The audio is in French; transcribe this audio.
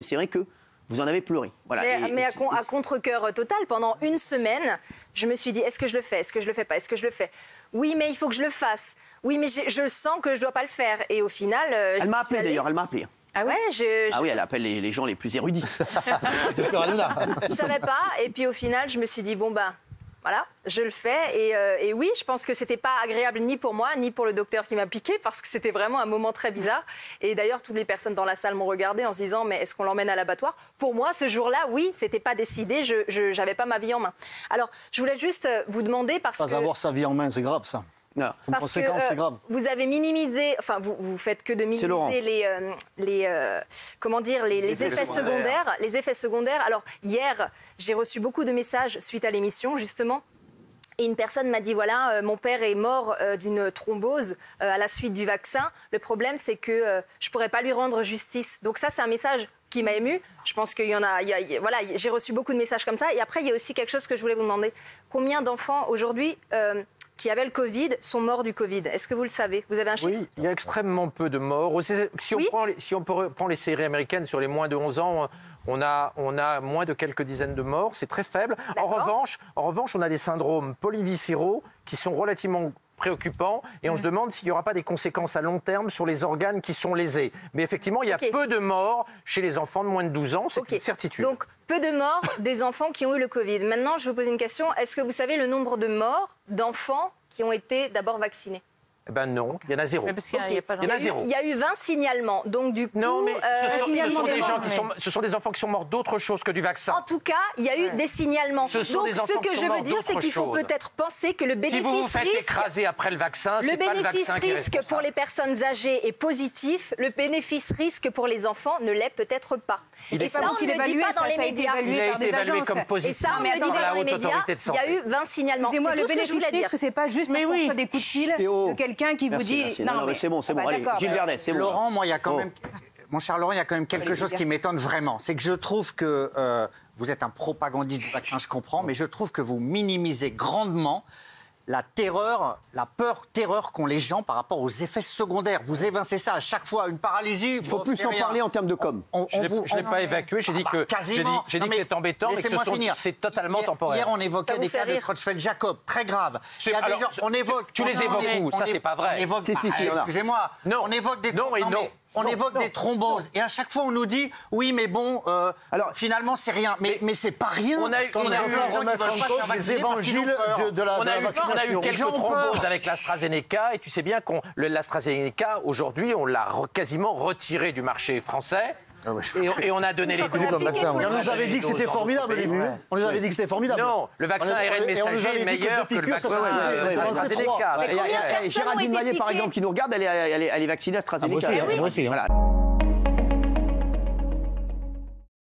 C'est vrai que vous en avez pleuré. Voilà. Mais à contre-cœur total, pendant une semaine, je me suis dit, est-ce que je le fais? Est-ce que je le fais pas? Est-ce que je le fais? Oui, mais il faut que je le fasse. Oui, mais je sens que je dois pas le faire. Et au final... elle m'a appelé d'ailleurs, elle m'a appelé. Ah ouais, Ah oui, elle appelle les gens les plus érudits. Je savais pas. Et puis au final, je me suis dit, bon ben... Voilà, je le fais et oui, je pense que c'était pas agréable ni pour moi, ni pour le docteur qui m'a piqué parce que c'était vraiment un moment très bizarre. Et d'ailleurs, toutes les personnes dans la salle m'ont regardé en se disant mais est-ce qu'on l'emmène à l'abattoir? Pour moi, ce jour-là, oui, c'était pas décidé, je n'avais pas ma vie en main. Alors, je voulais juste vous demander parce que... Pas avoir sa vie en main, c'est grave ça. Non. Comme conséquence, c'est grave. Vous avez minimisé, enfin vous faites que de minimiser les effets secondaires. Les effets secondaires. Alors hier, j'ai reçu beaucoup de messages suite à l'émission justement. Et une personne m'a dit, voilà, mon père est mort d'une thrombose à la suite du vaccin. Le problème, c'est que je ne pourrais pas lui rendre justice. Donc ça, c'est un message qui m'a émue. Je pense qu'il y en a... voilà, j'ai reçu beaucoup de messages comme ça. Et après, il y a aussi quelque chose que je voulais vous demander. Combien d'enfants aujourd'hui... qui avaient le Covid sont morts du Covid. Est-ce que vous le savez? Vous avez un chiffre? Oui, il y a extrêmement peu de morts. Si on prend les séries américaines sur les moins de 11 ans, on a moins de quelques dizaines de morts. C'est très faible. En revanche, on a des syndromes polyviscéraux qui sont relativement préoccupants et on se demande s'il n'y aura pas des conséquences à long terme sur les organes qui sont lésés. Mais effectivement, il y a peu de morts chez les enfants de moins de 12 ans, c'est une certitude. Donc, peu de morts des enfants qui ont eu le Covid. Maintenant, je vais vous poser une question. Est-ce que vous savez le nombre de morts d'enfants qui ont été d'abord vaccinés? Eh ben non, il y en a zéro. Il y a eu 20 signalements. Donc du coup, non, mais ce sont des enfants qui sont morts d'autre chose que du vaccin. En tout cas, il y a eu des signalements. Donc ce que je veux dire, c'est qu'il faut peut-être penser que le bénéfice si vous vous faites écraser après le vaccin, c'est pas le vaccin qui est responsable. Le bénéfice-risque pour les personnes âgées est positif. Le bénéfice-risque pour les enfants ne l'est peut-être pas. Et ça, on ne le dit pas dans les médias. Il a été évalué comme positif. Et ça, on ne le dit pas dans les médias. Il y a eu 20 signalements. C'est tout ce que je voulais dire. C'est pas juste parce qu'on reçoit des coups de fil de quelqu'un qui vous dit... Non, mais c'est bon, allez, Gilles Vernet, c'est bon. Laurent, moi, il y a quand même... Mon cher Laurent, il y a quand même quelque chose qui m'étonne vraiment. C'est que je trouve que vous êtes un propagandiste du vaccin, je comprends, mais je trouve que vous minimisez grandement la terreur, la peur-terreur qu'ont les gens par rapport aux effets secondaires. Vous évincez ça à chaque fois, une paralysie. Il faut plus en parler en termes de com. Je ne l'ai pas évacué, j'ai dit que c'est embêtant, mais que c'est totalement temporaire. Hier, on évoquait des cas de Creutzfeldt-Jakob, très graves. On évoque... Tu les évoques où? Ça, c'est pas vrai. Excusez-moi, on évoque des... On évoque des thromboses et à chaque fois on nous dit oui mais bon alors finalement c'est rien mais c'est pas rien. On a eu les évangiles de la vaccination. On a eu quelques thromboses avec l'AstraZeneca et tu sais bien que l'AstraZeneca aujourd'hui on l'a quasiment retiré du marché français. Et on a donné les doses. On nous avait dit que c'était formidable au début. On nous avait dit que c'était formidable. Non, le vaccin ARN messager est meilleur que le vaccin AstraZeneca. Géraldine Maillet, par exemple, qui nous regarde, elle est vaccinée AstraZeneca. Moi aussi. Voilà.